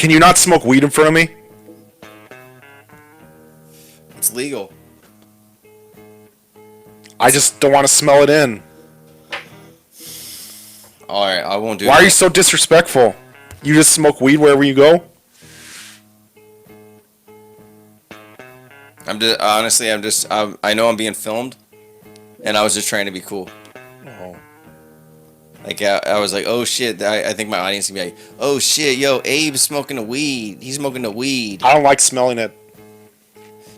Can you not smoke weed in front of me? It's legal. I just don't want to smell it in. All right, I won't do. Why are you so disrespectful? You just smoke weed wherever you go? I'm just honestly, I know I'm being filmed, and I was just trying to be cool. Oh. Like I was like, oh shit! I think my audience can be like, oh shit, yo, Abe's smoking the weed. He's smoking the weed. I don't like smelling it.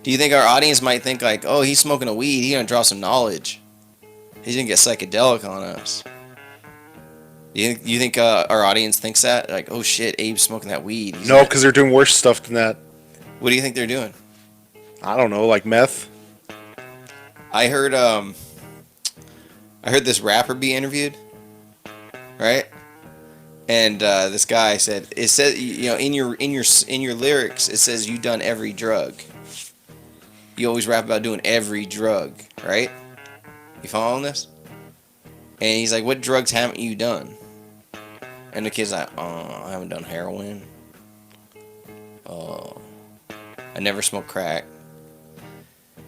Do you think our audience might think like, oh, he's smoking a weed. He's gonna draw some knowledge. He's gonna get psychedelic on us. You think our audience thinks that? Like, oh shit, Abe's smoking that weed. No, because they're doing worse stuff than that. What do you think they're doing? I don't know, like meth. I heard this rapper be interviewed, right? And this guy said, it said, you know, in your lyrics, it says you done every drug. You always rap about doing every drug, right? You following this? And he's like, what drugs haven't you done? And the kid's like, I haven't done heroin. I never smoked crack.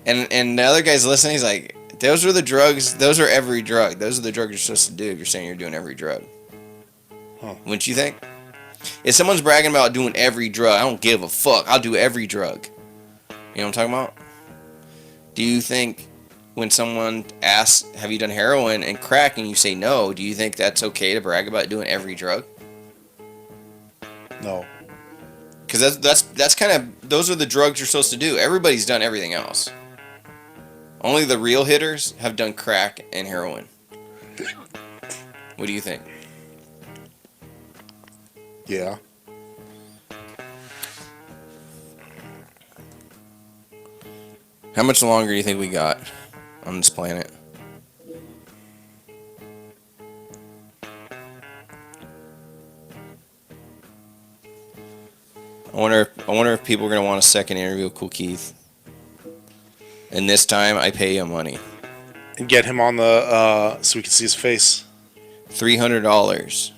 And the other guy's listening, he's like, those are the drugs, those are every drug. Those are the drugs you're supposed to do if you're saying you're doing every drug. Huh. Wouldn't you think? If someone's bragging about doing every drug, I don't give a fuck. I'll do every drug. You know what I'm talking about? Do you think when someone asks, have you done heroin and crack, and you say no, do you think that's okay to brag about doing every drug? No. Because that's kind of, those are the drugs you're supposed to do. Everybody's done everything else. Only the real hitters have done crack and heroin. What do you think? Yeah. How much longer do you think we got on this planet? I wonder if people are gonna want a second interview with Kool Keith. And this time, I pay him money. And get him on the so we can see his face. $300,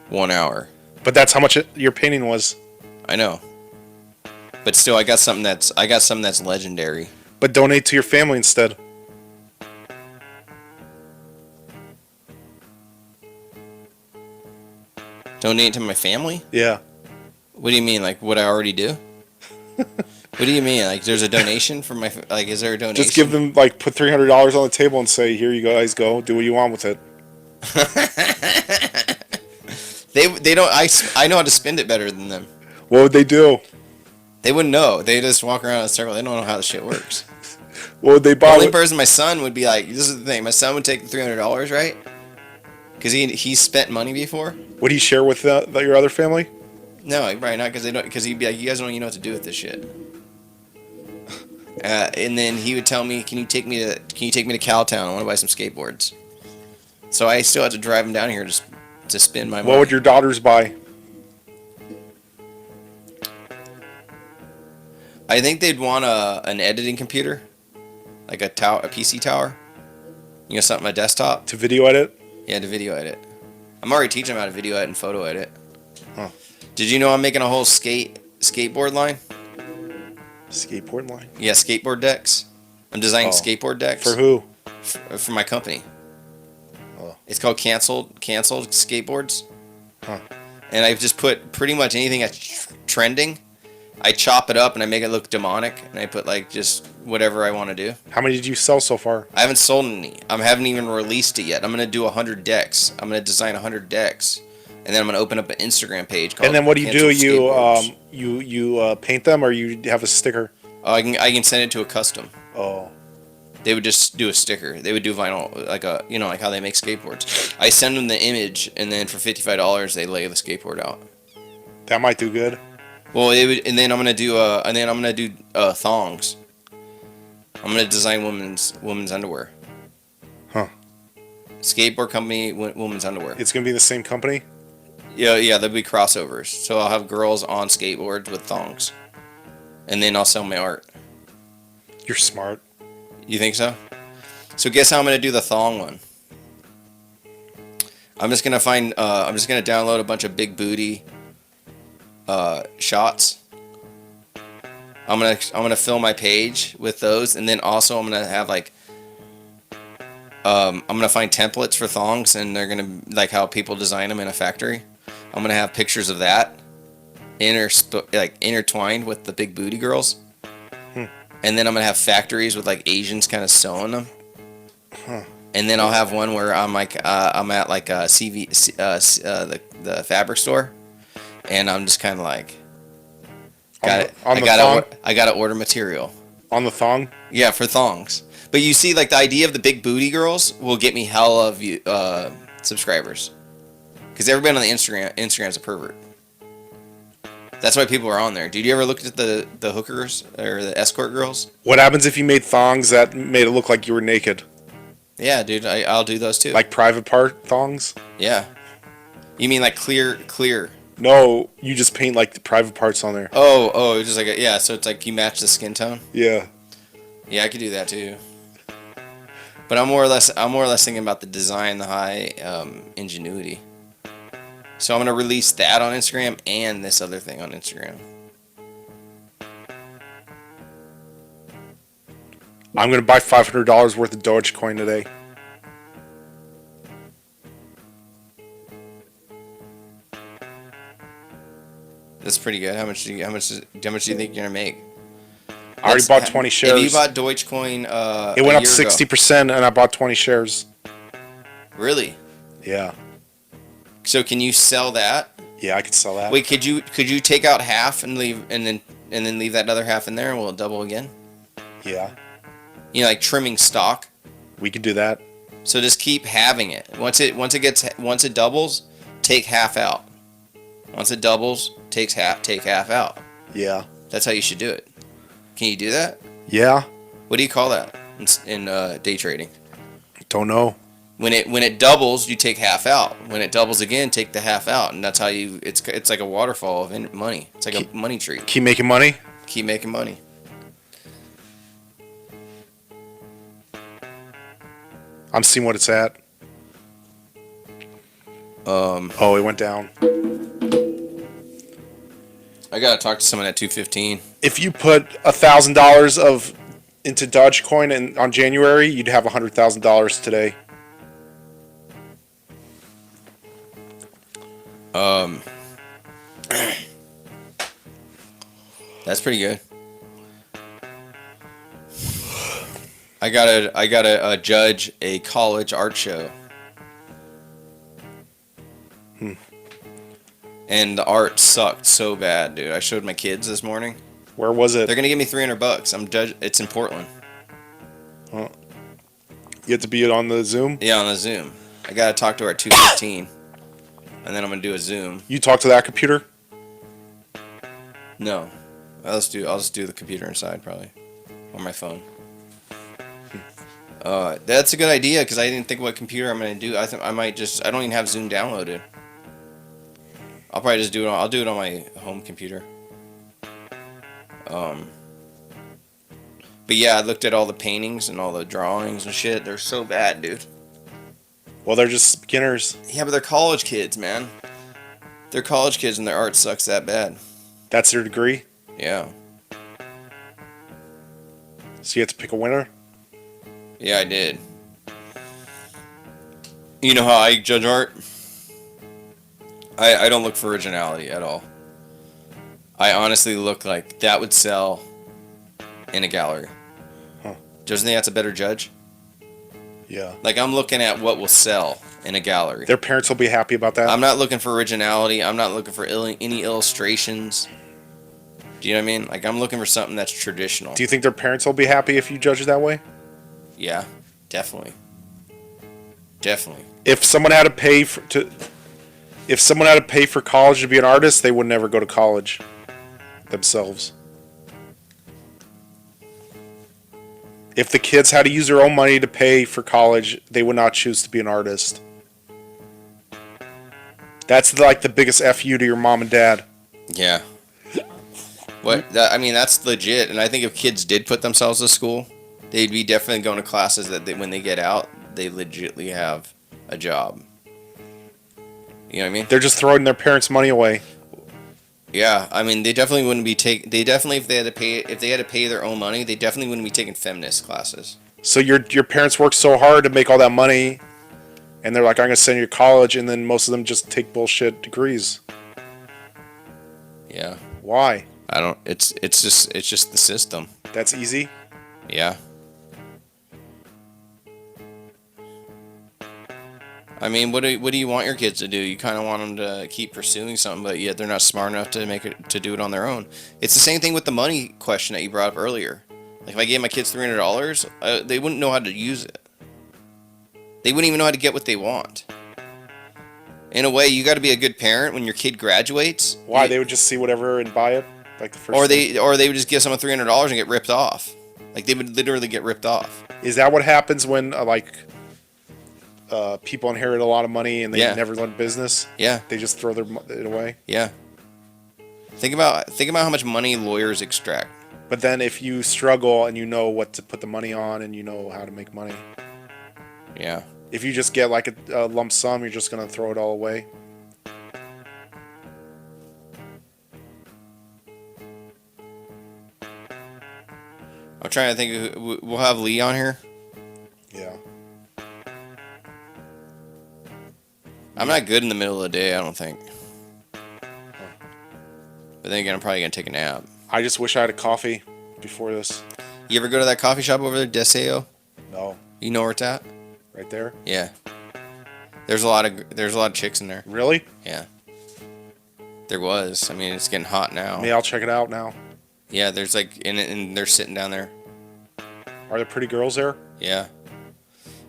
1 hour. But that's how much your painting was. I know. But still, I got something that's legendary. But donate to your family instead. Donate to my family? Yeah. What do you mean? Like what I already do? What do you mean? Like there's a donation for my, like is there a donation? Just give them, like, put $300 on the table and say, here you guys go, do what you want with it. They don't, I know how to spend it better than them. What would they do? They wouldn't know. They just walk around in a circle. They don't know how the shit works. What would they The buy? only person, my son would be like, this is the thing, my son would take the $300, right? Because he's spent money before. Would he share with your other family? No, right, not because he'd be like, you guys don't even know what to do with this shit. And then he would tell me, can you take me to Cowtown? I want to buy some skateboards. So I still had to drive him down here to spend my money. What would your daughters buy? I think they'd want an editing computer, like a PC tower. You know, something, a desktop. To video edit? Yeah, to video edit. I'm already teaching them how to video edit and photo edit. Huh. Did you know I'm making a whole skateboard line? Skateboard line? Yeah, skateboard decks. I'm designing skateboard decks. For who? For my company. Oh. It's called Canceled Skateboards. Huh. And I've just put pretty much anything that's trending. I chop it up and I make it look demonic. And I put like just whatever I want to do. How many did you sell so far? I haven't sold any. I haven't even released it yet. I'm going to do 100 decks. I'm going to design 100 decks. And then I'm going to open up an Instagram page called. And then what do you do? Canceled You paint them, or you have a sticker? I can send it to a custom. Oh. They would just do a sticker. They would do vinyl, like like how they make skateboards. I send them the image, and then for $55 they lay the skateboard out. That might do good. Well, and then I'm gonna do thongs. I'm gonna design women's underwear. Huh. Skateboard company, women's underwear. It's gonna be the same company? Yeah, there'll be crossovers. So I'll have girls on skateboards with thongs, and then I'll sell my art. You're smart. You think so? So guess how I'm gonna do the thong one. I'm just gonna download a bunch of big booty shots. I'm gonna fill my page with those, and then also I'm gonna have like I'm gonna find templates for thongs, and they're gonna like how people design them in a factory. I'm gonna have pictures of that intertwined with the big booty girls, and then I'm gonna have factories with like Asians kind of sewing them. And then I'll have one where I'm like I'm at like a the fabric store, and I'm just kind of like I gotta order material on the thong. Yeah, for thongs. But you see, like the idea of the big booty girls will get me hella subscribers, because everybody on the Instagram's a pervert. That's why people are on there. Did you ever look at the hookers or the escort girls? What happens if you made thongs that made it look like you were naked? Yeah, dude, I'll do those too. Like private part thongs? Yeah. You mean like clear? No, you just paint like the private parts on there. Oh, just like yeah. So it's like you match the skin tone. Yeah. Yeah, I could do that too. But I'm more or less thinking about the design, the high ingenuity. So I'm gonna release that on Instagram and this other thing on Instagram. I'm gonna buy $500 worth of Dogecoin today. That's pretty good. How much do you think you're gonna make? I already bought 20 shares. If you bought Dogecoin, it went up 60%, and I bought 20 shares. Really? Yeah. So can you sell that? Yeah, I could sell that. Wait, could you take out half and leave and then leave that other half in there, and will it double again? Yeah. You know, like trimming stock. We could do that. So just keep having it. Once it doubles, take half out. Once it doubles, take half out. Yeah. That's how you should do it. Can you do that? Yeah. What do you call that in day trading? Don't know. When it doubles, you take half out. When it doubles again, take the half out, and that's how you. It's like a waterfall of money. It's like a money tree. Keep making money. Keep making money. I'm seeing what it's at. Oh, it went down. I gotta talk to someone at 215. If you put $1,000 into Dogecoin on January, you'd have $100,000 today. That's pretty good. I gotta judge a college art show. And the art sucked so bad, dude. I showed my kids this morning. Where was it? They're gonna give me $300. It's in Portland. Huh. You have to be on the Zoom? Yeah, on the Zoom. I gotta talk to her at 2:15, and then I'm gonna do a Zoom. You talk to that computer? No, I'll just do the computer inside probably, or my phone. That's a good idea because I didn't think what computer I'm gonna do. I don't even have Zoom downloaded. I'll probably just do it. I'll do it on my home computer. But yeah, I looked at all the paintings and all the drawings and shit. They're so bad, dude. Well, they're just beginners. Yeah, but they're college kids, man. They're college kids and their art sucks that bad. That's their degree? Yeah. So you have to pick a winner? Yeah, I did. You know how I judge art? I don't look for originality at all. I honestly look like that would sell in a gallery. Huh. Doesn't think that's a better judge? Yeah. Like, I'm looking at what will sell in a gallery. Their parents will be happy about that? I'm not looking for originality. I'm not looking for any illustrations. Do you know what I mean? Like, I'm looking for something that's traditional. Do you think their parents will be happy if you judge it that way? Yeah, definitely. Definitely. If someone had to pay for college to be an artist, they would never go to college themselves. If the kids had to use their own money to pay for college, they would not choose to be an artist. That's like the biggest FU to your mom and dad. Yeah. I mean, that's legit. And I think if kids did put themselves to school, they'd be definitely going to classes that when they get out, they legitimately have a job. You know what I mean? They're just throwing their parents' money away. Yeah, I mean, they definitely wouldn't be They definitely, if they had to pay their own money, they definitely wouldn't be taking feminist classes. So your parents work so hard to make all that money, and they're like, I'm gonna send you to college, and then most of them just take bullshit degrees. Yeah, Why? I don't. It's just the system. That's easy. Yeah. I mean, what do you want your kids to do? You kind of want them to keep pursuing something, but yet they're not smart enough to do it on their own. It's the same thing with the money question that you brought up earlier. Like if I gave my kids $300, they wouldn't know how to use it. They wouldn't even know how to get what they want. In a way, you got to be a good parent when your kid graduates. Why? They would just see whatever and buy it, like the first. Or thing? they would just give someone $300 and get ripped off. Like they would literally get ripped off. Is that what happens when people inherit a lot of money and they never learn business? Yeah. They just throw it away. Yeah. Think about how much money lawyers extract. But then if you struggle and you know what to put the money on and you know how to make money. Yeah. If you just get like a lump sum, you're just gonna throw it all away. I'm trying to think. We'll have Lee on here. Yeah. I'm not good in the middle of the day, I don't think. But then again, I'm probably gonna take a nap. I just wish I had a coffee before this. You ever go to that coffee shop over there, Deseo? No. You know where it's at? Right there? Yeah. There's a lot of chicks in there. Really? Yeah. There was. I mean, it's getting hot now. Maybe I'll check it out now. Yeah, there's and they're sitting down there. Are there pretty girls there? Yeah.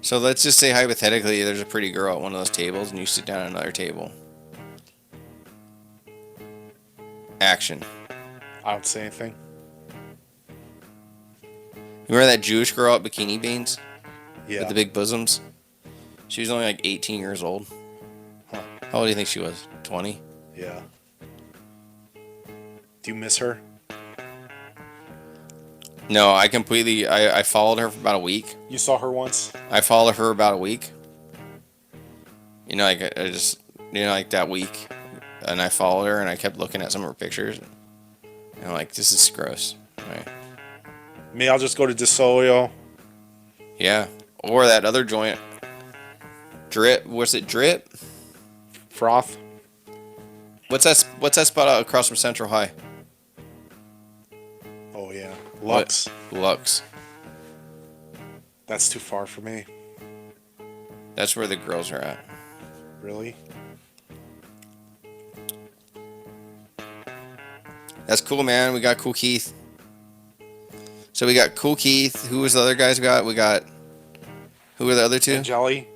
So let's just say hypothetically there's a pretty girl at one of those tables and you sit down at another table. Action. I don't say anything. You remember that Jewish girl at Bikini Beans? Yeah. With the big bosoms? She was only like 18 years old. Huh. How old do you think she was? 20? Yeah. Do you miss her? No, I followed her for about a week. You saw her once? I followed her about a week. You know, like I just, like that week. And I followed her and I kept looking at some of her pictures. And I'm like, this is gross. Right. Maybe I'll just go to DeSolio. Yeah. Or that other joint. Drip. Was it Drip? Froth. What's that spot out across from Central High? Oh, yeah. Lux. Lux. That's too far for me. That's where the girls are at. Really? That's cool, man. We got Kool Keith. So we got Kool Keith. Who was the other guys we got? Who were the other two? Jelly.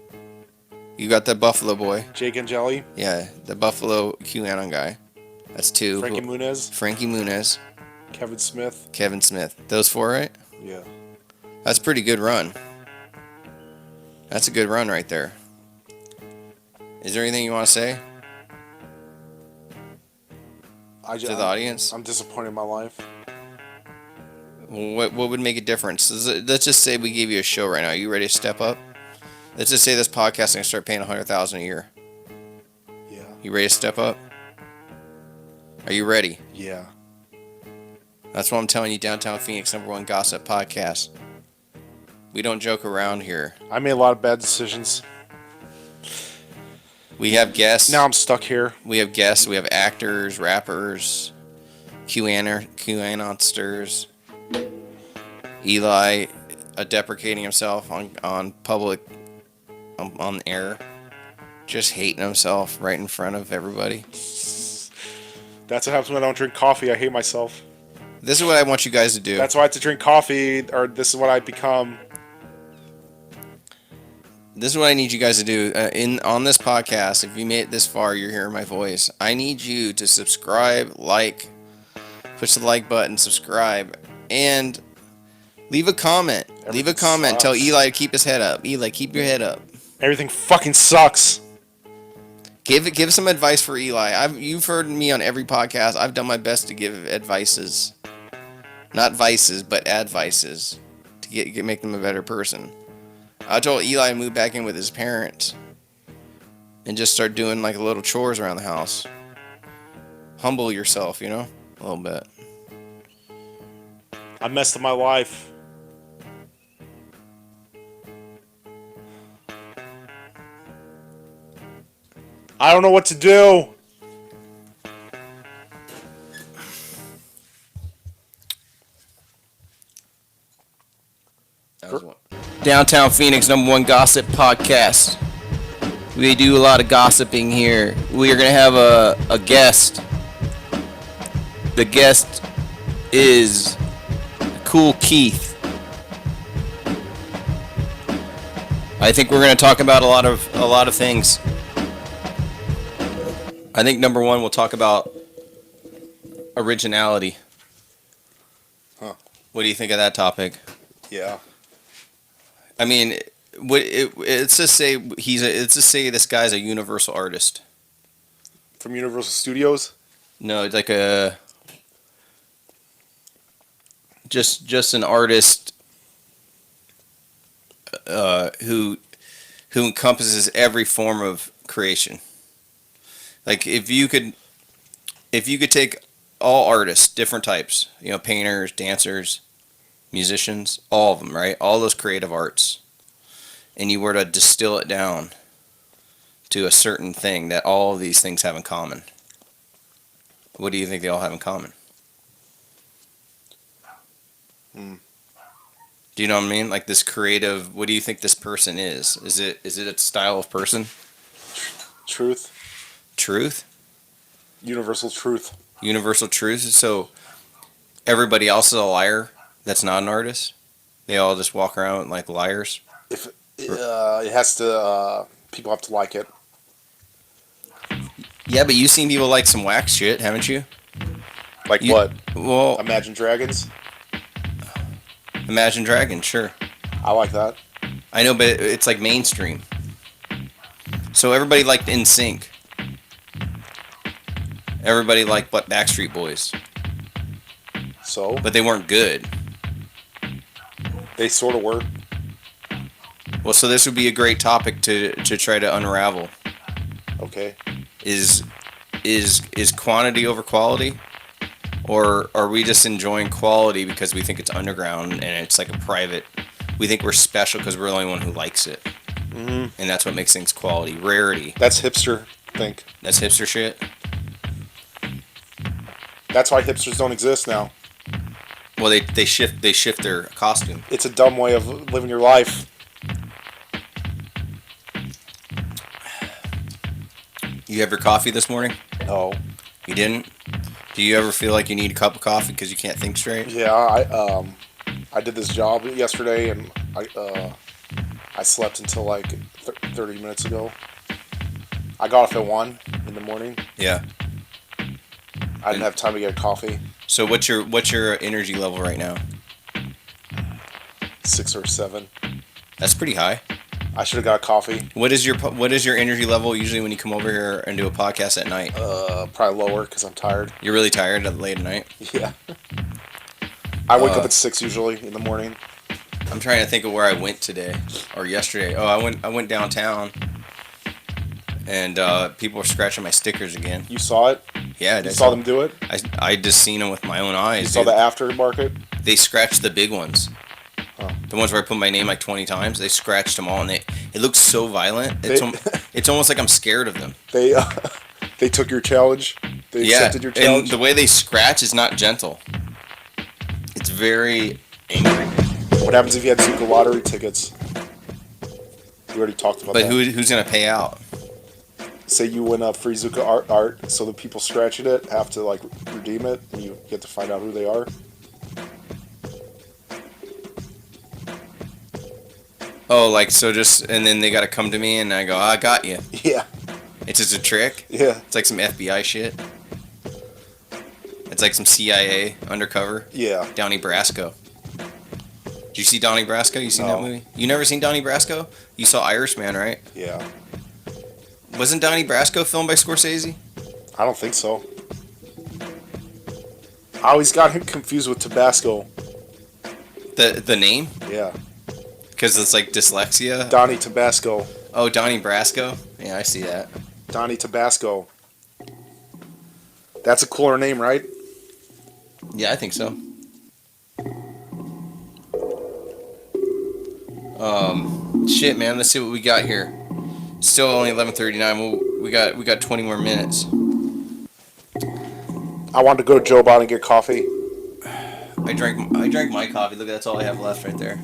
You got the Buffalo boy. Jake and Jelly. Yeah, the Buffalo QAnon guy. That's two. Frankie Muniz. Frankie Muniz. Kevin Smith. Kevin Smith. Those four, right? Yeah. That's a pretty good run. That's a good run right there. Is there anything you want to say to the audience? I'm disappointed in my life. What would make a difference? Let's just say we gave you a show right now. Are you ready to step up? Let's just say this podcast is going to start paying $100,000 a year. Yeah. You ready to step up? Are you ready? Yeah. That's what I'm telling you, Downtown Phoenix, #1 gossip podcast. We don't joke around here. I made a lot of bad decisions. We have guests. Now I'm stuck here. We have guests. We have actors, rappers, QAnonsters. Eli deprecating himself on public, on air. Just hating himself right in front of everybody. That's what happens when I don't drink coffee. I hate myself. This is what I want you guys to do. That's why I have to drink coffee, or this is what I become. This is what I need you guys to do on this podcast. If you made it this far, you're hearing my voice. I need you to subscribe, push the like button, subscribe, and leave a comment. Leave a comment. Sucks. Tell Eli to keep his head up. Eli, keep your head up. Everything fucking sucks. Give some advice for Eli. You've heard me on every podcast. I've done my best to give advices, not vices, but advices to make them a better person. I told Eli to move back in with his parents and just start doing like little chores around the house. humble yourself, you know, a little bit. I messed up my life. I don't know what to do. That was one. Downtown Phoenix, #1 gossip podcast. We do a lot of gossiping here. We are going to have a guest. The guest is Kool Keith. I think we're going to talk about a lot of things. I think #1 we'll talk about originality. Huh. What do you think of that topic? Yeah. I mean, let's just say this guy's a universal artist. From Universal Studios? No, it's like a just an artist who encompasses every form of creation. Like if you could take all artists, different types, you know, painters, dancers, musicians, all of them, right? All those creative arts. And you were to distill it down to a certain thing that all of these things have in common. What do you think they all have in common? Do you know what I mean? Like this creative, what do you think this person is? Is it a style of person? Truth. Truth? Universal truth. Universal truth. So everybody else is a liar that's not an artist? They all just walk around like liars? If it has to, people have to like it. Yeah, but you've seen people like some whack shit, haven't you? Like what? Well, Imagine Dragons? Imagine Dragons, sure. I like that. I know, but it's like mainstream. So everybody liked NSYNC. Everybody liked Backstreet Boys. So? But they weren't good. They sort of were. Well, so this would be a great topic to try to unravel. Okay. Is quantity over quality? Or are we just enjoying quality because we think it's underground and it's like a private... We think we're special because we're the only one who likes it. Mm-hmm. And that's what makes things quality. Rarity. That's hipster, I think. That's hipster shit? That's why hipsters don't exist now. Well, they shift their costume. It's a dumb way of living your life. You have your coffee this morning? No. You didn't? Do you ever feel like you need a cup of coffee because you can't think straight? Yeah, I did this job yesterday and I slept until like 30 minutes ago. I got off at 1 in the morning. Yeah. I didn't have time to get a coffee. So what's your energy level right now? 6 or 7. That's pretty high. I should have got a coffee. What is your energy level usually when you come over here and do a podcast at night? Probably lower because I'm tired. You're really tired late at night? Yeah. I wake up at 6 usually in the morning. I'm trying to think of where I went today or yesterday. Oh, I went downtown, and people were scratching my stickers again. You saw it? Yeah, you saw them do it? I just seen them with my own eyes. You saw the aftermarket? They scratched the big ones. Huh. The ones where I put my name like 20 times. They scratched them all, and it looks so violent. It's almost like I'm scared of them. They took your challenge. They accepted your challenge. And the way they scratch is not gentle. It's very angry. What happens if you had Zuka lottery tickets? We already talked about that. But who's gonna pay out? Say you win a free Zuka art, so the people scratching it have to like redeem it, and you get to find out who they are. Oh, like so and then they gotta come to me and I go, I got you. Yeah. It's just a trick? Yeah. It's like some FBI shit. It's like some CIA undercover. Yeah. Donnie Brasco. Did you see Donnie Brasco? You seen that movie? You never seen Donnie Brasco? You saw Irishman, right? Yeah. Wasn't Donnie Brasco filmed by Scorsese? I don't think so. I always got him confused with Tabasco. The name? Yeah. Because it's like dyslexia? Donnie Tabasco. Oh, Donnie Brasco? Yeah, I see that. Donnie Tabasco. That's a cooler name, right? Yeah, I think so. Shit, man. Let's see what we got here. Still only 11:39. We got 20 more minutes. I wanted to go to Joe Biden and get coffee. I drank my coffee. Look, that's all I have left right there.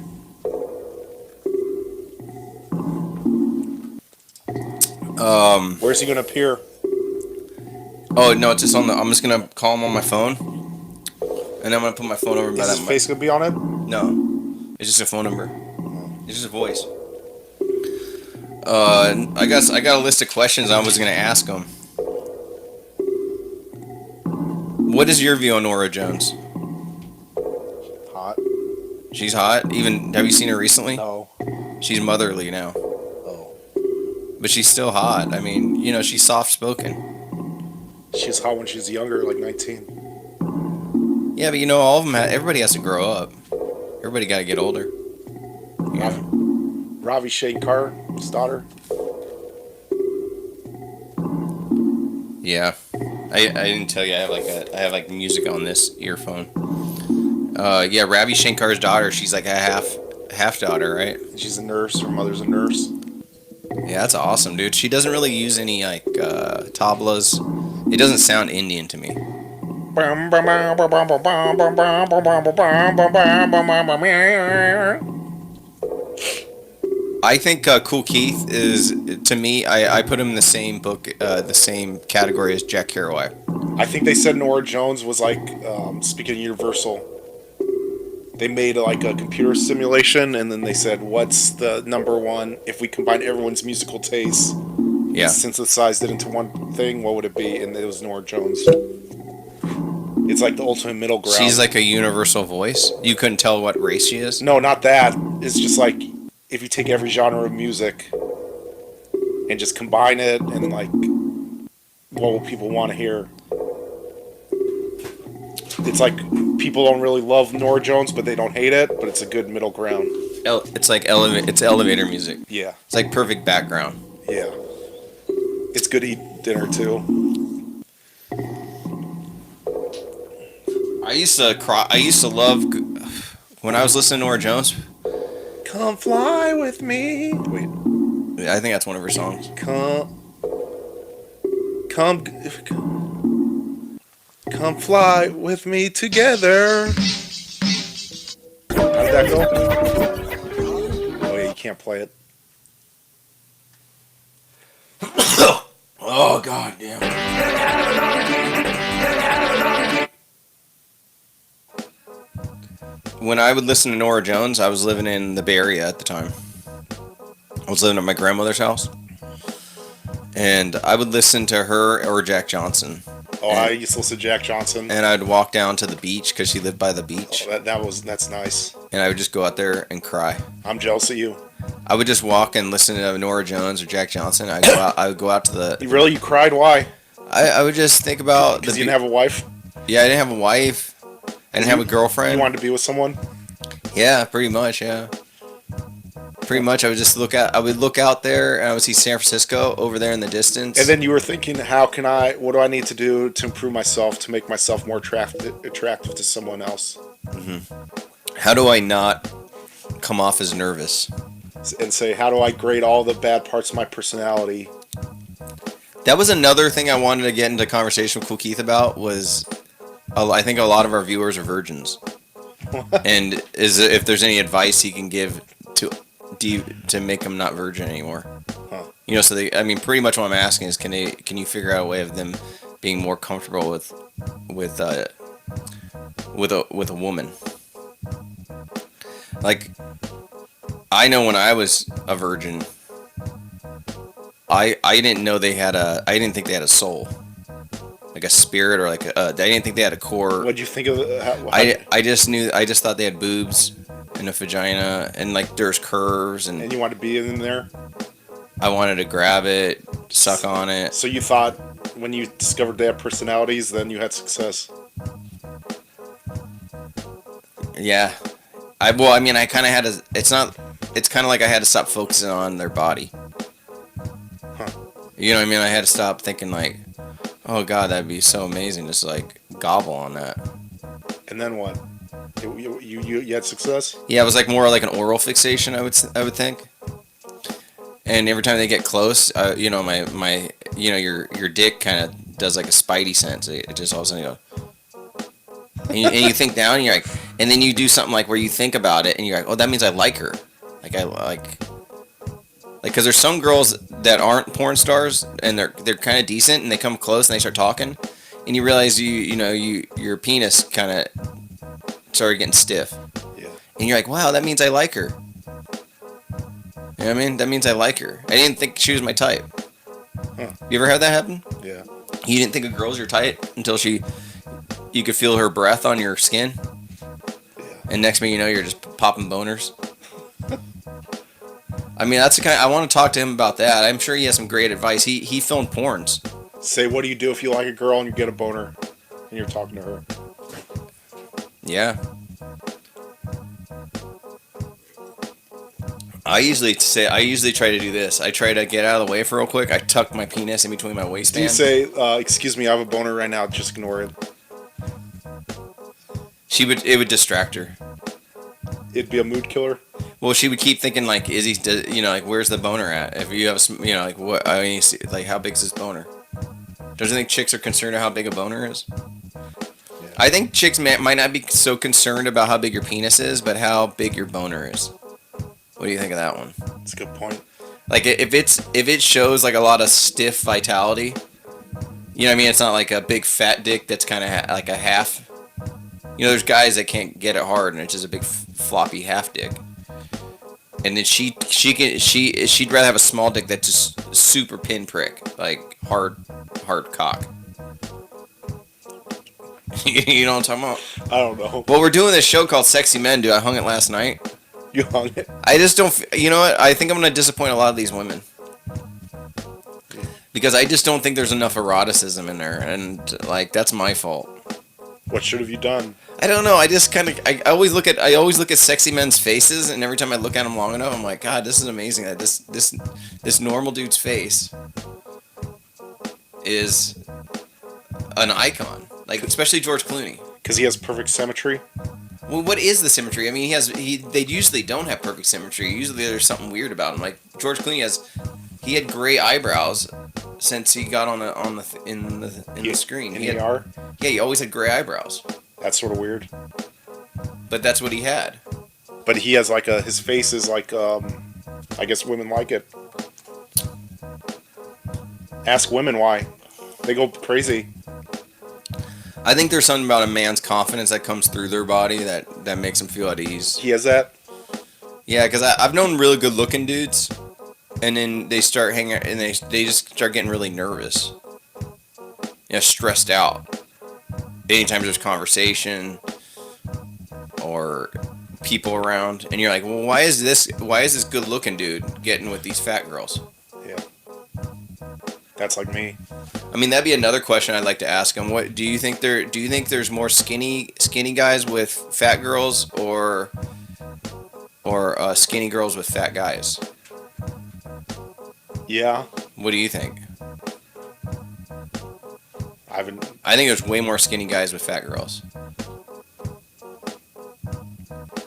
Where's he going to appear? Oh no, it's just on the. I'm just gonna call him on my phone, and I'm gonna put my phone over by Is that. his face going to be on it? No, it's just a phone number. It's just a voice. I guess I got a list of questions I was gonna ask him. What is your view on Nora Jones? Hot. She's hot. Even have you seen her recently? No. She's motherly now, Oh. but she's still hot. I mean, you know, she's soft spoken. She was hot when she was younger, like 19. Yeah, but you know, all of them. Everybody has to grow up. Everybody got to get older. Yeah. Ravi Shankar's daughter. Yeah. I didn't tell you I have like music on this earphone. Yeah, Ravi Shankar's daughter. She's like a half daughter, right? She's a nurse. Her mother's a nurse. Yeah, that's awesome, dude. She doesn't really use any like tablas. It doesn't sound Indian to me. I think Kool Keith is, to me, I put him in the same the same category as Jack Kerouac. I think they said Nora Jones was like, speaking of Universal, they made like a computer simulation, and then they said, what's the number one, if we combine everyone's musical tastes, Yeah. synthesized it into one thing, what would it be? And it was Nora Jones. It's like the ultimate middle ground. She's like a universal voice. You couldn't tell what race she is. No, not that. It's just like, if you take every genre of music and just combine it, and like, what will people want to hear? It's like people don't really love Nora Jones, but they don't hate it. But it's a good middle ground. It's like elevator music. Yeah, It's like perfect background. yeah. It's good to eat dinner too. I used to love when I was listening to Nora Jones. Come fly with me. Wait, I think that's one of her songs. come fly with me together. How did that go? Oh yeah, you can't play it. Oh god damn. When I would listen to Nora Jones, I was living in the Bay Area at the time. I was living at my grandmother's house. And I would listen to her or Jack Johnson. Oh, I used to listen to Jack Johnson. And I'd walk down to the beach because she lived by the beach. Oh, that's nice. And I would just go out there and cry. I'm jealous of you. I would just walk and listen to Nora Jones or Jack Johnson. I would go out to the. You cried? Why? I would just think about. Because you didn't have a wife? Yeah, I didn't have a wife. I didn't have a girlfriend. You wanted to be with someone? Yeah, pretty much. Yeah. Pretty much, I would just look out there, and I would see San Francisco over there in the distance. And then you were thinking, what do I need to do to improve myself, to make myself more attractive to someone else? Mm-hmm. How do I not come off as nervous? And say, how do I grade all the bad parts of my personality? That was another thing I wanted to get into conversation with Kool Keith about was, I think a lot of our viewers are virgins. And if there's any advice he can give to make them not virgin anymore. Huh. You know, pretty much what I'm asking is, can you figure out a way of them being more comfortable with a woman? Like, I know when I was a virgin, I didn't know I didn't think they had a soul, like a spirit, or I didn't think they had a core. What'd you think of? I just thought they had boobs and a vagina, and like there's curves, and you wanted to be in there. I wanted to grab it, suck on it. So you thought when you discovered they had personalities, then you had success. Yeah, I kind of had to. It's kind of like I had to stop focusing on their body. Huh. You know what I mean? I had to stop thinking like, Oh God, that'd be so amazing. Just like gobble on that. And then what? You had success? Yeah, it was like more like an oral fixation. I would think. And every time they get close, your dick kind of does like a spidey sense. It just all of a sudden goes, and you think down, and you're like, and then you do something like where you think about it, and you're like, oh, that means I like her. Like, because there's some girls that aren't porn stars, and they're kind of decent, and they come close and they start talking, and you realize your penis kind of started getting stiff, Yeah. and you're like, wow, that means I like her. You know what I mean? That means I like her. I didn't think she was my type. Huh. You ever had that happen? Yeah. You didn't think a girl's your type until you could feel her breath on your skin, Yeah. and next thing you know, you're just popping boners. I mean, that's the kind. I want to talk to him about that. I'm sure he has some great advice. He filmed porns. Say, what do you do if you like a girl and you get a boner and you're talking to her? Yeah. I usually try to do this. I try to get out of the way for real quick. I tuck my penis in between my Do waistband. you say, excuse me, I have a boner right now, just ignore it? It would distract her. It'd be a mood killer? Well, she would keep thinking like, is he, like, where's the boner at? If you have, like, what, I mean, like, how big's this boner? Don't you think chicks are concerned about how big a boner is? Yeah. I think chicks might not be so concerned about how big your penis is, but how big your boner is. What do you think of that one? That's a good point. Like, if it shows like a lot of stiff vitality, you know what I mean? It's not like a big fat dick that's kind of like a half. There's guys that can't get it hard, and it's just a big floppy half dick. And then she'd rather have a small dick that's just super pinprick, like hard cock. You know what I'm talking about? I don't know. Well, we're doing this show called Sexy Men, dude. I hung it last night. You hung it? I just don't. You know what? I think I'm gonna disappoint a lot of these women because I just don't think there's enough eroticism in there, and like that's my fault. What should have you done? I don't know. I just kind of. I always look at sexy men's faces, and every time I look at them long enough, I'm like, God, this is amazing. That this normal dude's face is an icon. Like, especially George Clooney. Because he has perfect symmetry? Well, what is the symmetry? I mean, they usually don't have perfect symmetry. Usually there's something weird about him. Like George Clooney he had gray eyebrows since he got on the screen. In ER? Yeah, he always had gray eyebrows. That's sort of weird. But that's what he had. But he has like his face is like, I guess women like it. Ask women why. They go crazy. I think there's something about a man's confidence that comes through their body that makes them feel at ease. He has that? Yeah, because I've known really good looking dudes, and then they start hanging, and they just start getting really nervous. Stressed out. Anytime there's conversation or people around, and you're like, well, why is this good looking dude getting with these fat girls? Yeah. That's like me. I mean, that'd be another question I'd like to ask him. What do you think there's more skinny guys with fat girls or skinny girls with fat guys? Yeah. What do you think? I think there's way more skinny guys with fat girls.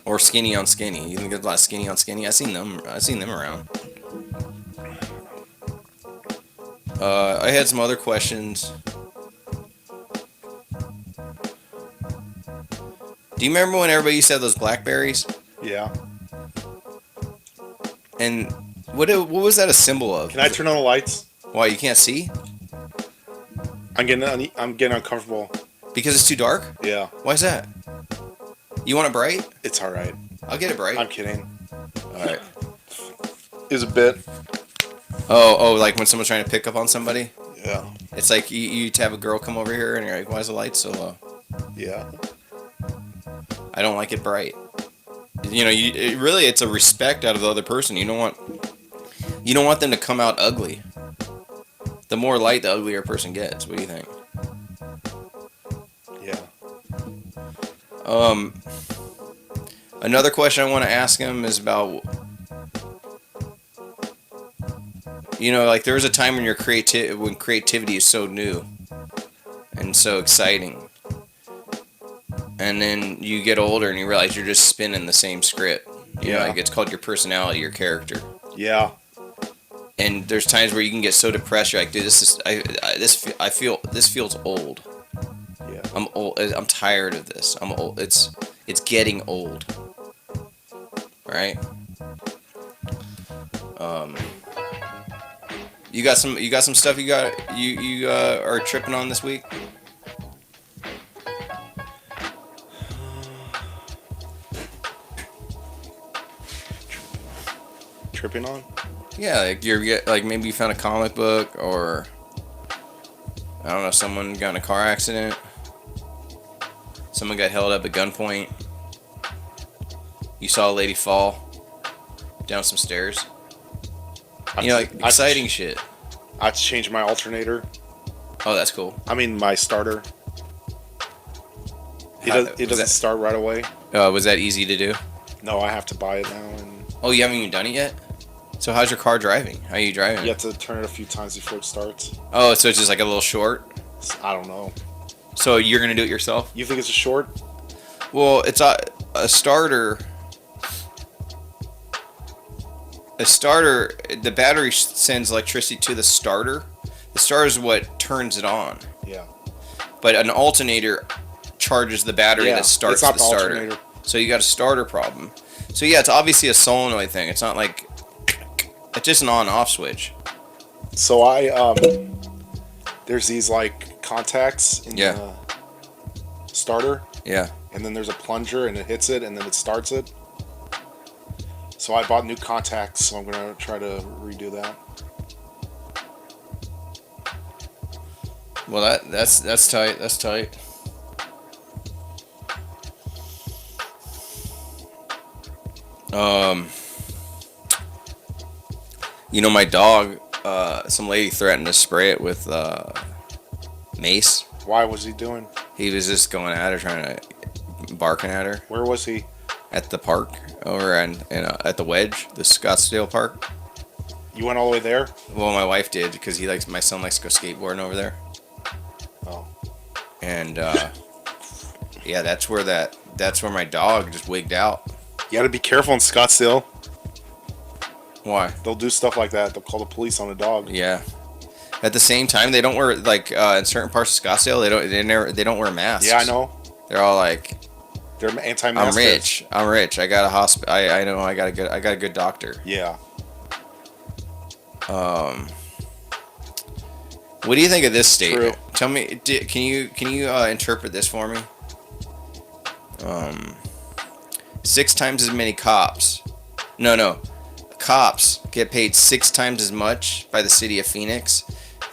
Or skinny on skinny. You think there's a lot of skinny on skinny? I've seen them around. I had some other questions. Do you remember when everybody used to have those Blackberries? Yeah. And what was that a symbol of? Can I turn on the lights? Why, you can't see? I'm getting uncomfortable. Because it's too dark? Yeah. Why is that? You want it bright? It's alright. I'll get it bright. I'm kidding. Alright. It's a bit. Oh, like when someone's trying to pick up on somebody? Yeah. It's like you have a girl come over here and you're like, why is the light so low? Yeah. I don't like it bright. It's a respect out of the other person. You don't want them to come out ugly. The more light, the uglier a person gets. What do you think? Yeah. Another question I want to ask him is about, like there was a time when when creativity is so new. and so exciting. And then you get older and you realize you're just spinning the same script. You know, like it's called your personality, your character. Yeah. And there's times where you can get so depressed. You're like, dude, I feel this feels old. Yeah. I'm old. I'm tired of this. I'm old. It's getting old. Right. You got some stuff you are tripping on this week? Tripping on? Yeah, like maybe you found a comic book, or I don't know, someone got in a car accident. Someone got held up at gunpoint. You saw a lady fall down some stairs. You know, like exciting shit. I had to change my alternator. Oh, that's cool. I mean, my starter. It doesn't start right away. Was that easy to do? No, I have to buy it now. And Oh, you haven't even done it yet? So how's your car driving? How are you driving? you have to turn it a few times before it starts. Oh, so it's just like a little short? I don't know. So you're going to do it yourself? You think it's a short? Well, it's a starter. A starter, the battery sends electricity to the starter. The starter is what turns it on. Yeah. But an alternator charges the battery that starts the starter. Alternator. So you got a starter problem. So yeah, it's obviously a solenoid thing. It's not like it's just an on-off switch. So there's these like contacts in the starter. Yeah. And then there's a plunger and it hits it and then it starts it. So I bought new contacts, so I'm gonna try to redo that. Well, that's tight. That's tight. You know, my dog. Some lady threatened to spray it with mace. Why was he doing? He was just going at her, trying to barking at her. Where was he? At the park over at the Wedge, the Scottsdale Park. You went all the way there? Well, my wife did because my son likes to go skateboarding over there. Oh. And yeah, that's where my dog just wigged out. You got to be careful in Scottsdale. Why? They'll do stuff like that. They'll call the police on a dog. Yeah. At the same time, they don't wear in certain parts of Scottsdale. They don't wear masks. Yeah, I know. They're all like, they're anti-maskers. I'm rich. I got a I know. I got a good doctor. Yeah. What do you think of this statement? True. Tell me. Can you interpret this for me? 6 times as many cops. No. Cops get paid 6 times as much by the city of Phoenix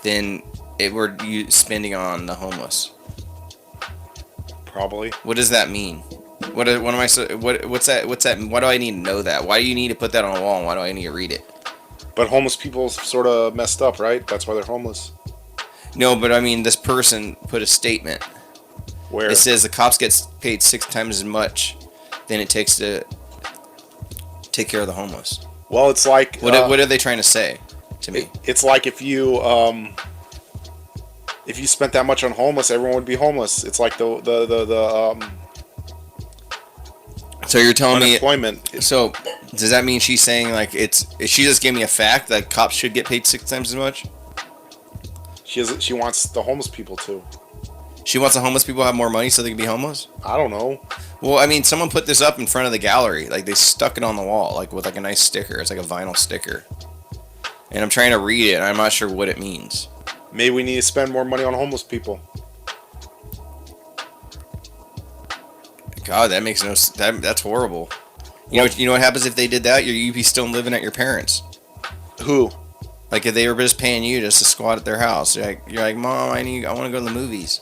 than we're spending on the homeless. Probably. What does that mean? What's that? Why do I need to know that? Why do you need to put that on a wall? And why do I need to read it? But homeless people sort of messed up, right? That's why they're homeless. No, but I mean, this person put a statement. Where? It says the cops get paid 6 times as much than it takes to take care of the homeless. Well, it's like... What are they trying to say to me? It's like if you spent that much on homeless, everyone would be homeless. It's like the So you're telling me... unemployment. So, does that mean she's saying, like, she just gave me a fact that cops should get paid 6 times as much? She wants the homeless people to. She wants the homeless people to have more money so they can be homeless? I don't know. Well, I mean, someone put this up in front of the gallery. Like, they stuck it on the wall, like, with, like, a nice sticker. It's like a vinyl sticker. And I'm trying to read it, and I'm not sure what it means. Maybe we need to spend more money on homeless people. God, that makes no... That's horrible. You know what happens if they did that? You'd be still living at your parents'. Who? Like, if they were just paying you just to squat at their house. You're like, Mom, I want to go to the movies.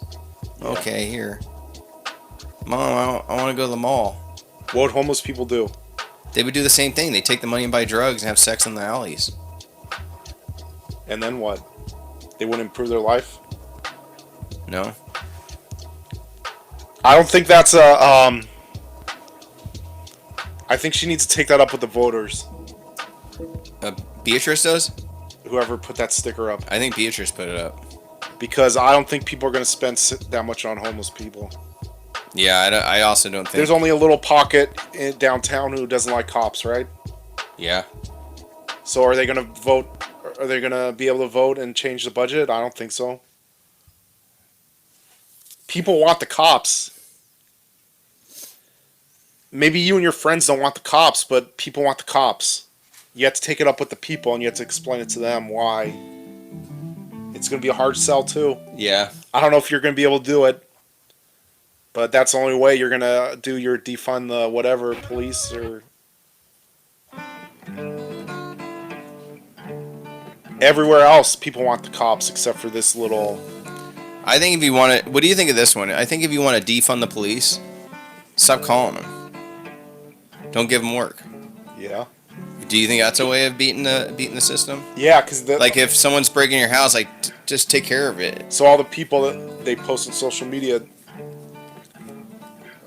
Yeah. Okay, here. Mom, I want to go to the mall. What would homeless people do? They would do the same thing. They take the money and buy drugs and have sex in the alleys. And then what? They wouldn't improve their life? No. I don't think that's a... I think she needs to take that up with the voters. Beatrice does? Whoever put that sticker up. I think Beatrice put it up. because I don't think people are going to spend that much on homeless people. Yeah, I also don't think. There's only a little pocket in downtown who doesn't like cops, right? Yeah. So are they going to vote? Are they going to be able to vote and change the budget? I don't think so. People want the cops. Maybe you and your friends don't want the cops, but people want the cops. You have to take it up with the people, and you have to explain it to them why. It's going to be a hard sell, too. Yeah. I don't know if you're going to be able to do it, but that's the only way you're going to do your defund the whatever police or... Everywhere else, people want the cops except for this little... I think if you want to... What do you think of this one? I think if you want to defund the police, stop calling them. Don't give them work. Yeah. Do you think that's a way of beating the system? Yeah, because... Like, if someone's breaking your house, like, just take care of it. So all the people that they post on social media...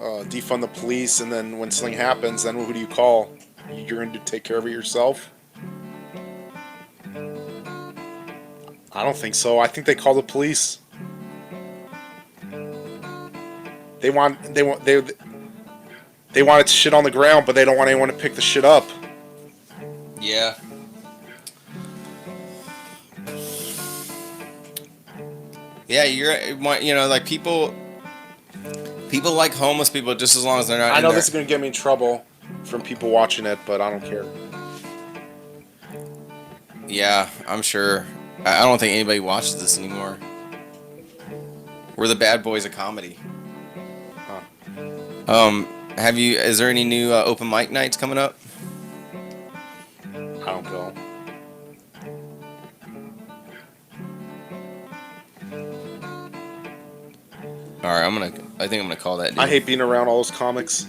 defund the police, and then when something happens, then who do you call? You're going to take care of it yourself? I don't think so. I think they call the police. They want it to shit on the ground, but they don't want anyone to pick the shit up. Yeah. Yeah, like people like homeless people just as long as they're not. I know this is going to get me in trouble from people watching it, but I don't care. Yeah, I'm sure. I don't think anybody watches this anymore. We're the bad boys of comedy. Huh. Is there any new open mic nights coming up? I don't go. All right, I think I'm gonna call that dude. I hate being around all those comics.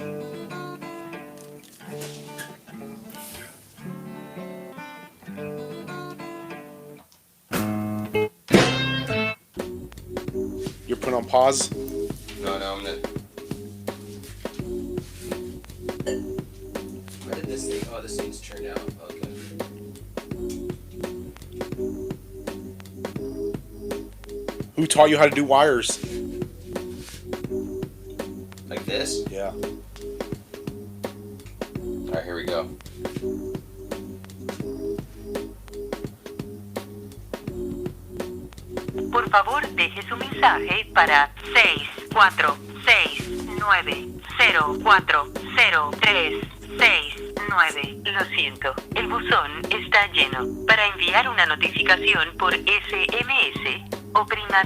You're putting on pause? No, I'm gonna. Where did this thing? Oh, this thing's turned out. Okay. Who taught you how to do wires? Like this? Yeah. All right, here we go. Por favor, deje su mensaje para 646-904-0369. Lo siento, el buzón está lleno. Para enviar una notificación por SMS, oprima...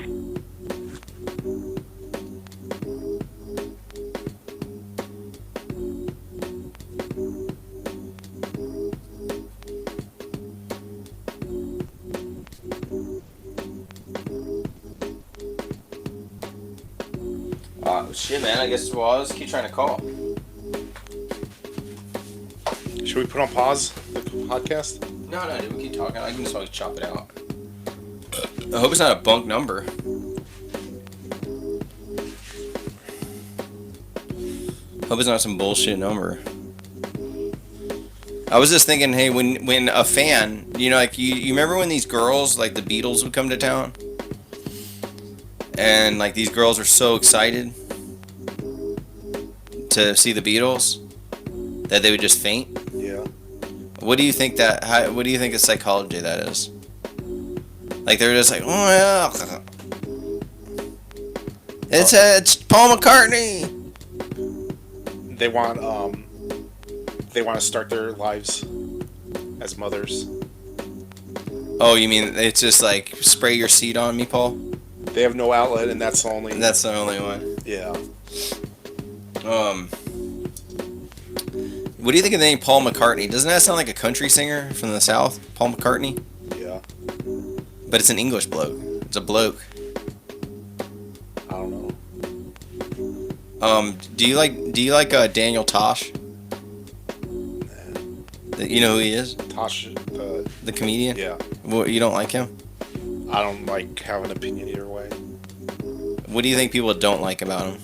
Shit, man. I guess I'll just keep trying to call. Should we put on pause the podcast? No, dude. We keep talking. I can just always chop it out. I hope it's not a bunk number. Hope it's not some bullshit number. I was just thinking, hey, when a fan, like you remember when these girls, like the Beatles, would come to town, and like these girls were so excited to see the Beatles that they would just faint. Yeah. What do you think what do you think the psychology of that is? Like they're just like, oh yeah, it's Paul McCartney. They want to start their lives as mothers. Oh, you mean it's just like spray your seed on me, Paul? They have no outlet, and that's the only. That's the only one. Yeah. What do you think of the name Paul McCartney? Doesn't that sound like a country singer from the South? Paul McCartney? Yeah. But it's an English bloke. It's a bloke. I don't know. Do you like Daniel Tosh? You know who he is? Tosh, The comedian? yeah. Well, you don't like him? I don't have an opinion either way. What do you think people don't like about him?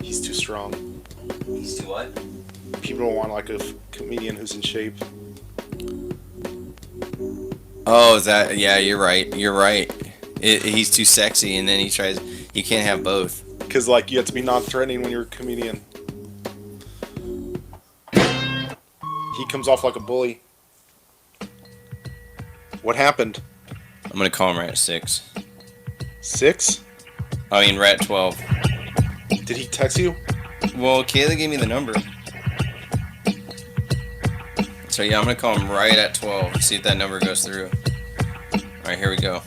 He's too strong. He's too what? People don't want a comedian who's in shape. Oh, is that? Yeah, you're right. You're right. He's too sexy, and then he tries. You can't have both. Because, like, you have to be non-threatening when you're a comedian. He comes off like a bully. What happened? I'm gonna call him right at 6. 6? I mean, right at 12. Did he text you? Well, Kayla gave me the number. So yeah, I'm gonna call him right at 12. See if that number goes through. All right, here we go.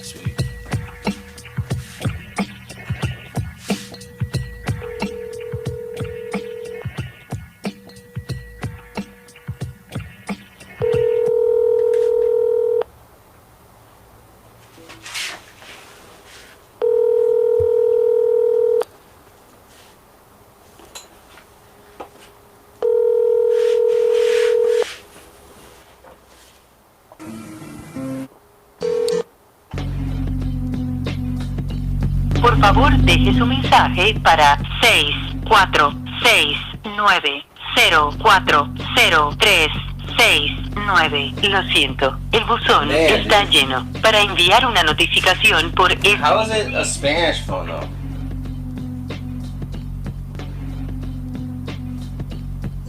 Sweet. Por favor, deje su mensaje para 646-904-0369. Lo siento, el buzón Man, está lleno. Para enviar una notificación por How is it a Spanish phone though?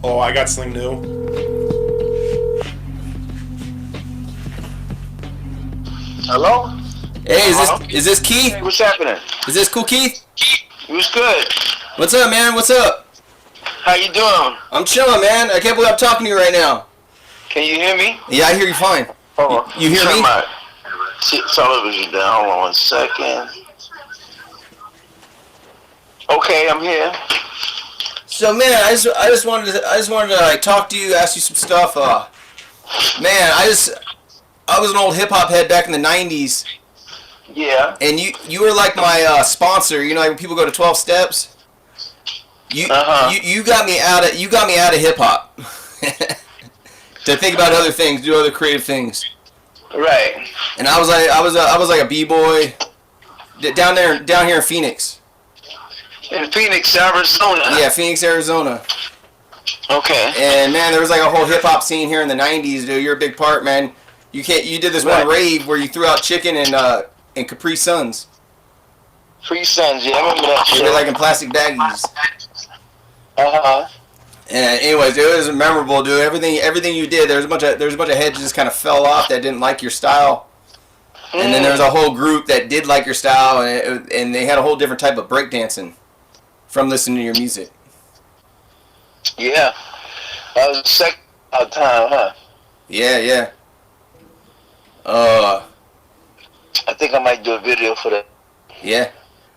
Oh, I got something new. Hello? Hey, Hello? is this Keith? Hey, what's happening? Is this Kool Keith? What's good? What's up, man? What's up? How you doing? I'm chilling, man. I can't believe I'm talking to you right now. Can you hear me? Yeah, I hear you fine. Hold on. You hear Turn me? my television down. Hold on 1 second. Okay, I'm here. So man, I just wanted to like talk to you, ask you some stuff. Man, I was an old hip hop head back in the '90s, Yeah. and you were like my sponsor. You know, like when people go to 12 steps. You got me out of hip hop to think about other things, do other creative things. Right. And I was like a b-boy down here in Phoenix. In Phoenix, Arizona. Yeah, Phoenix, Arizona. Okay. And man, there was like a whole hip hop scene here in the '90s, dude. You're a big part, man. You did this one Right. rave where you threw out chicken and Capri Suns. Free Sons, yeah, I remember that They shit. were like in plastic baggies. Uh-huh. And anyways, dude, it was memorable, dude. Everything you did, there was a bunch of heads that just kind of fell off that didn't like your style. And then there was a whole group that did like your style, and they had a whole different type of breakdancing from listening to your music. Yeah. That was the second time, huh? Yeah. I think I might do a video for that. Yeah.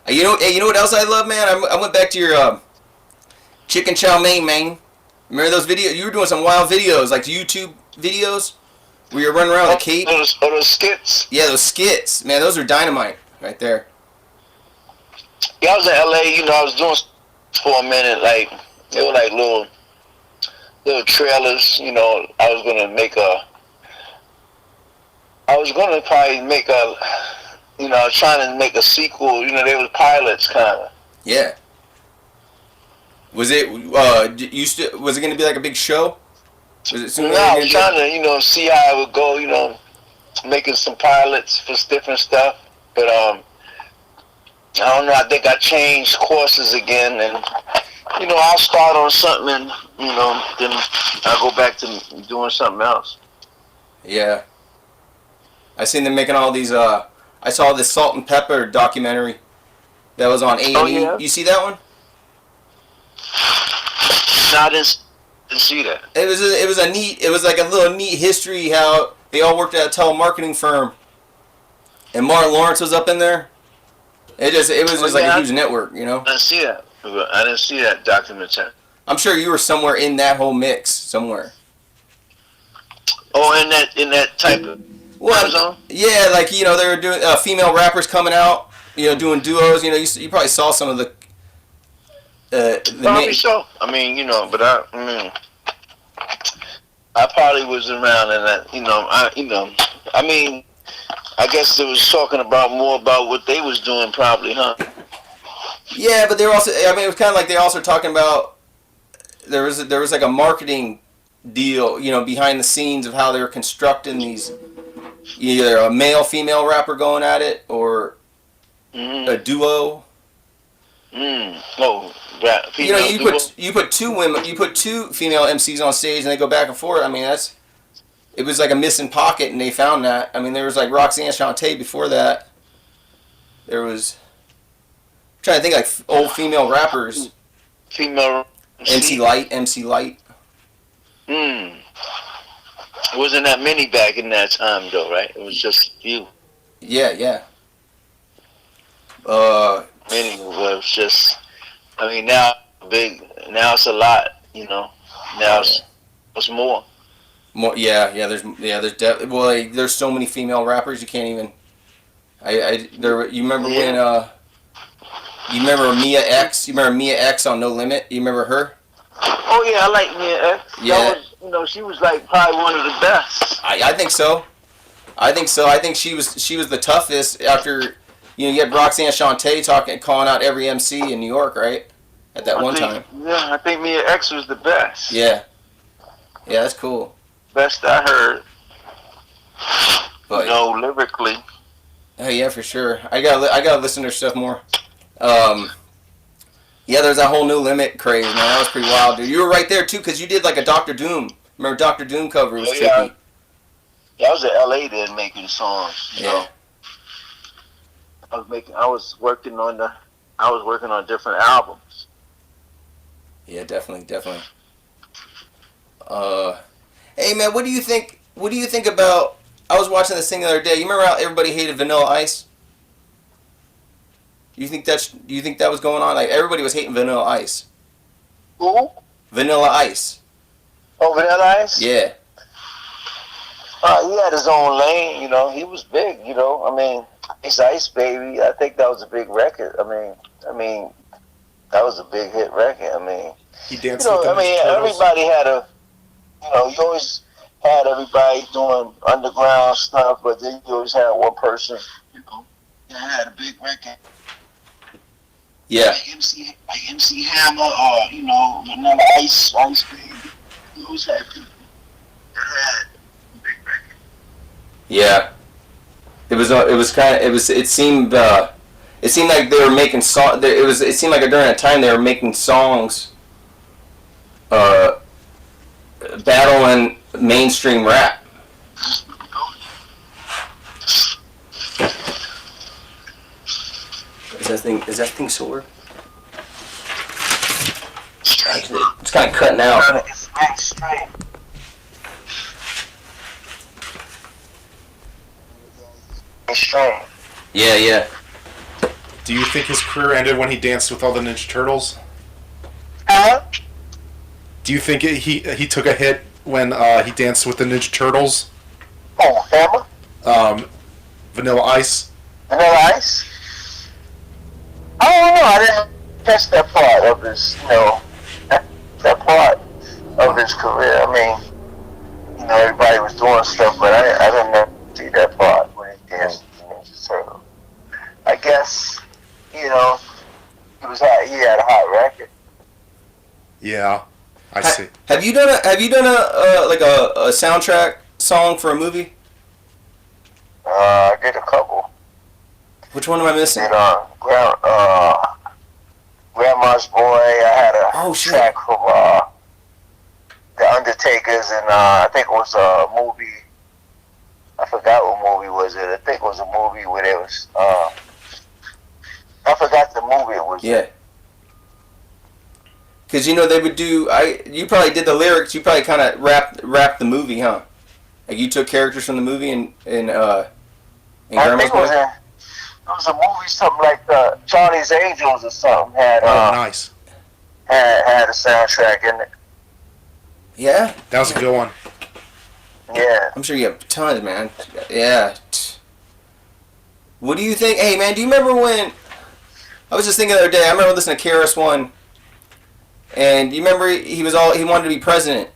You know what else I love, man? I went back to your chicken chow mein, man. Remember those videos? You were doing some wild videos, like YouTube videos, where you're running around with a cape. Those skits? Yeah, those skits, man. Those are dynamite right there. Yeah, I was in LA, I was doing for a minute, like, they were like little trailers, I was gonna probably make a, I was trying to make a sequel, they were pilots, kind of. Yeah. Was it, was it going to be like a big show? Was it soon? No, I was trying to, see how it would go, making some pilots for different stuff, but, I don't know, I think I changed courses again, and, I'll start on something, and, then I'll go back to doing something else. Yeah. I seen them making all these, I saw this Salt and Pepper documentary that was on A&E. Oh, yeah? You see that one? No, I didn't see that. It was like a little neat history how they all worked at a telemarketing firm. And Martin Lawrence was up in there. It was just like a huge network, I didn't see that. I didn't see that documentary. I'm sure you were somewhere in that whole mix somewhere. Oh, in that type of time zone? Yeah, like they were doing female rappers coming out, doing duos. You probably saw some of the Probably so. I mean, but I probably was around in that. I mean, I guess it was talking about more about what they was doing, probably, huh? Yeah, but they were also. I mean, it was kind of like they're also talking about there was like a marketing deal, behind the scenes of how they were constructing these, either a male female rapper going at it or a duo. Oh, rap. Female You duo? put two women, you put two female MCs on stage and they go back and forth. I mean, it was like a missing pocket, and they found that. I mean, there was like Roxanne Shante before that. There was, I'm trying to think, like old female rappers. Female MC Light. It wasn't that many back in that time, though, right? It was just a few. Yeah. Many was just. I mean, now now it's a lot. Now it's more. More, yeah. There's so many female rappers you can't even. You remember when you remember Mia X? You remember Mia X on No Limit? You remember her? Oh yeah, I like Mia X. Yeah. That was, she was like probably one of the best. I think so. I think she was the toughest after. You had Roxanne Shante calling out every MC in New York, right? At that one time. Yeah, I think Mia X was the best. Yeah, that's cool. Best I heard. But lyrically. Oh yeah, for sure. I gotta listen to her stuff more. Yeah, there's that whole No Limit craze, man. That was pretty wild, dude. You were right there too, cause you did like a Dr. Doom. Remember Dr. Doom cover was trippy. Yeah, I was in LA then making songs. Yeah. I was working on different albums. Yeah, definitely. Hey man, what do you think about? I was watching this thing the other day. You remember how everybody hated Vanilla Ice? Do you think that was going on? Like everybody was hating Vanilla Ice. Who? Vanilla Ice. Oh, Vanilla Ice? Yeah. He had his own lane, He was big, I mean, Ice Baby. I think that was a big record. I mean, that was a big hit record. I mean, he danced with them. Everybody had you always had everybody doing underground stuff, but then you always had one person, that had a big record. Yeah. Like MC Hammer or, Vanilla Ice Baby. You always had people that had a big record. Yeah. It seemed like they were making songs. It seemed like during that time they were making songs, battling mainstream rap. Is that thing sore? It's kind of cutting out. It's mainstream. Mainstream. Yeah. Do you think his career ended when he danced with all the Ninja Turtles? Do you think he took a hit when he danced with the Ninja Turtles? Oh, Hammer? Vanilla Ice? Vanilla Ice? I don't know. I didn't catch that part of his, that part of his career. I mean, everybody was doing stuff, but I didn't see that part when he danced with the Ninja Turtles. I guess, he had a hot record. Yeah, I see. Have you done a soundtrack song for a movie? I did a couple. Which one am I missing? Grandma's Boy. I had a track from The Undertakers, and I think it was a movie. I forgot what movie was it. I think it was a movie where there was. I forgot the movie it was. Yeah. Because they would do. You probably did the lyrics. You probably kind of rapped the movie, huh? Like you took characters from the movie and Grandma's Boy. It was a movie, something like Charlie's Angels or something. Nice. Had a soundtrack in it. Yeah. That was a good one. Yeah. I'm sure you have tons, man. Yeah. What do you think? Hey, man, do you remember when? I was just thinking the other day. I remember listening to KRS-One, and you remember he wanted to be president.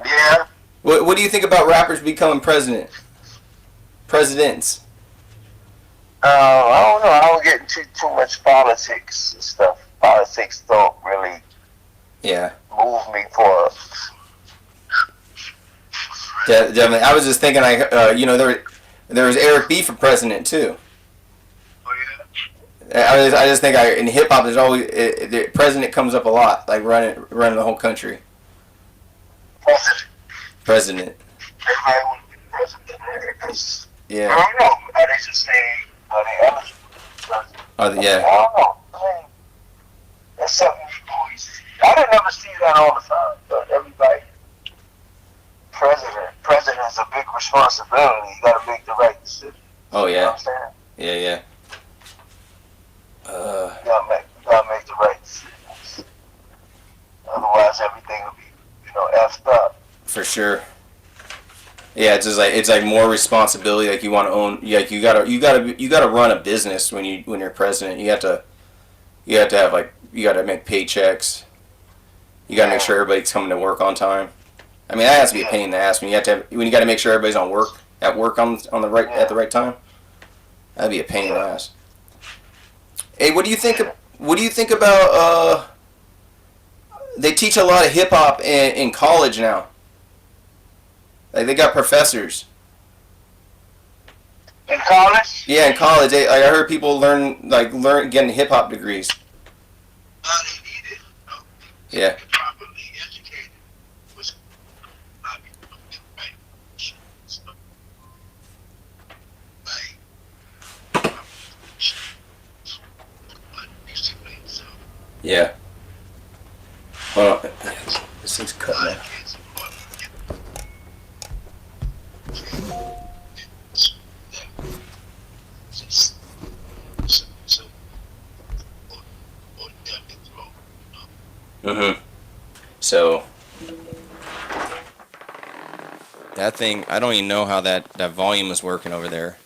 Yeah. What do you think about rappers becoming presidents? I don't know. I don't get into too much politics and stuff. Politics don't really Yeah. move me for. Definitely. I was just thinking, there was Eric B for president too. Oh yeah. I just think in hip hop, there's always the president comes up a lot, like running the whole country. President. Everybody want to be president because Yeah. I don't know. Are they just saying are they eligible? Yeah. I don't know. I mean, that's something you always see. I didn't ever see that all the time, but everybody. President is a big responsibility. You got to make the right decision. Oh You know yeah. what I'm saying? Yeah. You gotta make the right decisions. Otherwise, everything will be, effed up. For sure. Yeah, it's like more responsibility. Like you want to own. Like you gotta run a business when you're president. You have to have you gotta make paychecks. You gotta make sure everybody's coming to work on time. I mean, that has to be a pain in the ass when you got to make sure everybody's at work on the right at the right time. That'd be a pain in the ass. Hey, what do you think? What do you think about? They teach a lot of hip hop in college now. Like they got professors. In college? Yeah, in college, I heard people getting hip hop degrees. They need it. Yeah. Properly educated. Yeah. Hold on. This thing's cutting out. So that thing, I don't even know how that volume is working over there.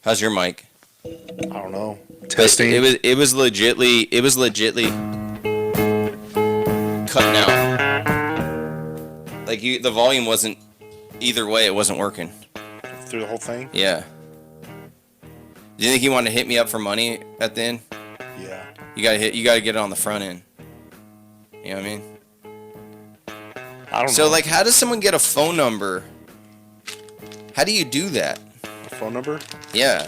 How's your mic? I don't know. Testing. It was legitly cutting out. Like the volume wasn't either way. It wasn't working. Through the whole thing? Yeah. Do you think you want to hit me up for money at the end? Yeah. You gotta get it on the front end. You know what I mean? I don't know. So like, how does someone get a phone number? How do you do that? A phone number? Yeah.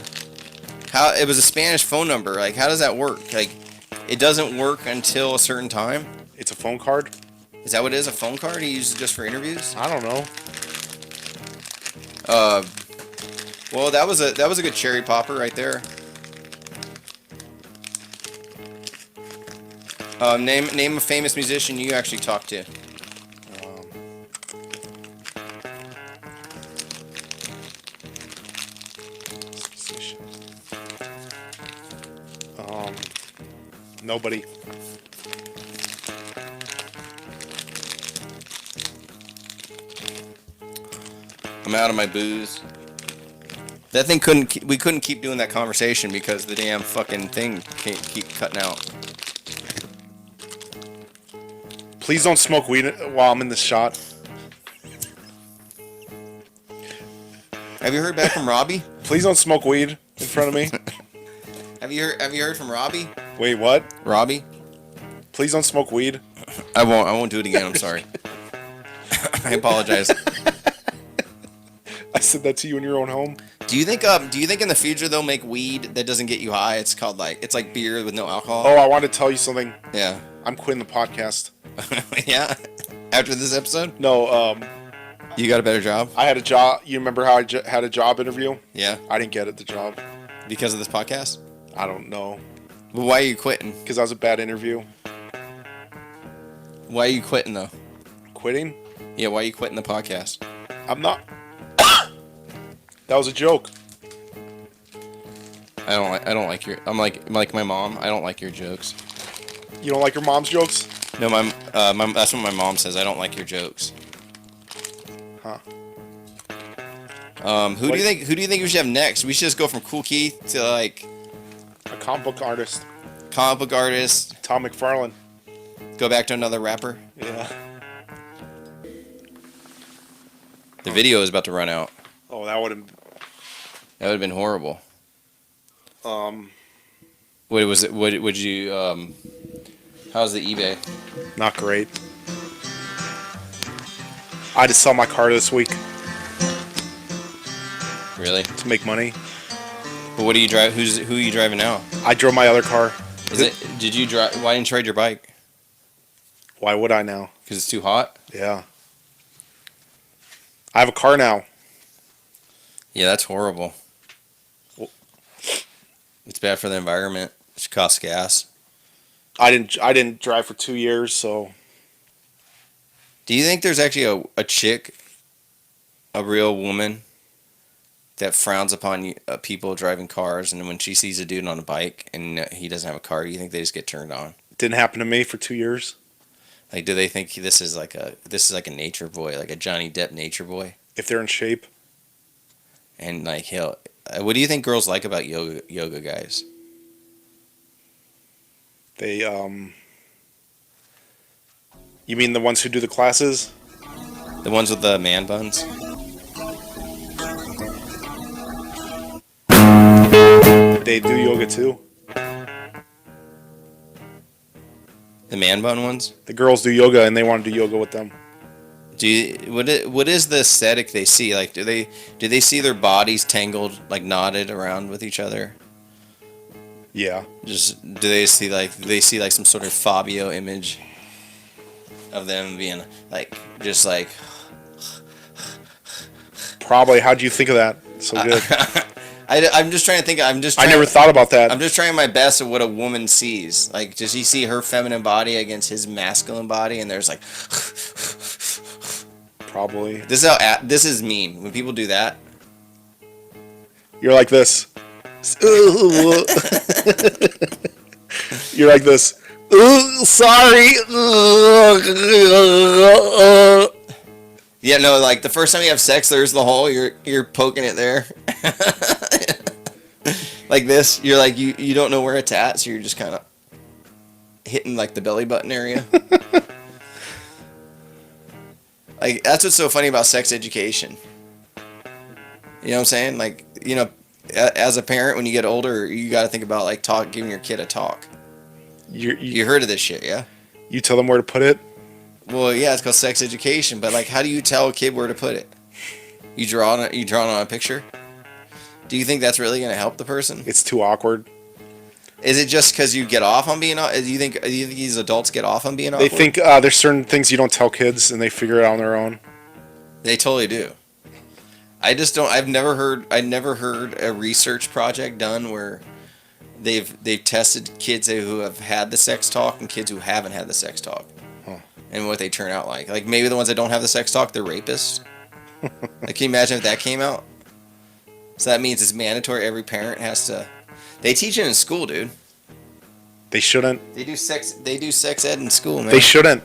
How it was a Spanish phone number. Like, how does that work? Like, it doesn't work until a certain time. It's a phone card? Is that what it is? A phone card he uses just for interviews? I don't know. Well, that was a good cherry popper right there. Name a famous musician you actually talked to. Nobody. I'm out of my booze. That thing we couldn't keep doing that conversation because the damn fucking thing can't keep cutting out. Please don't smoke weed while I'm in this shot. Have you heard back from Robbie? Please don't smoke weed in front of me. Have you heard from Robbie? Wait, what? Robbie? Please don't smoke weed. I won't do it again. I'm sorry. I apologize. I said that to you in your own home. Do you think in the future they'll make weed that doesn't get you high? It's like beer with no alcohol. Oh, I want to tell you something. Yeah. I'm quitting the podcast. Yeah. After this episode? No, You got a better job? I had a job. You remember how I had a job interview? Yeah. I didn't get it, the job. Because of this podcast? I don't know. Well, why are you quitting? Because that was a bad interview. Why are you quitting though? Quitting? Yeah, why are you quitting the podcast? I'm not. That was a joke. I don't like your. I'm like my mom. I don't like your jokes. You don't like your mom's jokes? No, that's what my mom says. I don't like your jokes. Huh. Who do you think we should have next? We should just go from Kool Keith to like A comic book artist. comic book artist. Tom McFarlane. Go back to another rapper. Yeah. The video is about to run out. Oh, that would have. That would have been horrible. What was it? What would you? How's the eBay? Not great. I had to sell my car this week Really? to make money. But what do you drive? Who are you driving now? I drove my other car. Is it? Did you drive? Why didn't you ride your bike? Why would I now? Because it's too hot. Yeah. I have a car now. Yeah, that's horrible. It's bad for the environment. It costs gas. I didn't drive for 2 years, so Do you think there's actually a chick, a real woman, that frowns upon people driving cars, and when she sees a dude on a bike and he doesn't have a car, do you think they just get turned on? it didn't happen to me for 2 years. Like, do they think this is like a nature boy, like a Johnny Depp nature boy? If they're in shape, And like what do you think girls like about yoga guys? they You mean the ones who do the classes? The ones with the man buns? They do yoga too. The man bun ones? The girls do yoga and they want to do yoga with them. What is the aesthetic they see? Like, do they see their bodies tangled, like knotted around with each other? Yeah. Just do they see like some sort of Fabio image of them being like just like Probably. How'd you think of that? So good. I'm just trying to think. I never thought about that. I'm just trying my best of what a woman sees. Like, does he see her feminine body against his masculine body, and there's like, Probably. this is mean when people do that. You're like this. You're like this. Sorry. Yeah, no, like the first time you have sex, there's the hole. You're poking it there, like this. You're like you don't know where it's at, so you're just kind of hitting like the belly button area. Like that's what's so funny about sex education. You know what I'm saying? Like, you know, as a parent, when you get older, you got to think about like giving your kid a talk. You heard of this shit, yeah? You tell them where to put it. Well, yeah, it's called sex education, but like, how do you tell a kid where to put it? You draw on a picture. Do you think that's really gonna help the person? It's too awkward. Is it just because you get off on being? Do you think these adults get off on being They awkward? think there's certain things you don't tell kids, and they figure it out on their own. They totally do. I just don't. I never heard a research project done where they've tested kids who have had the sex talk and kids who haven't had the sex talk, and what they turn out like. Like maybe the ones that don't have the sex talk, they're rapists. Like, can you imagine if that came out? So that means it's mandatory. Every parent has to. They teach it in school, dude. They shouldn't. They do sex ed in school, man. They shouldn't.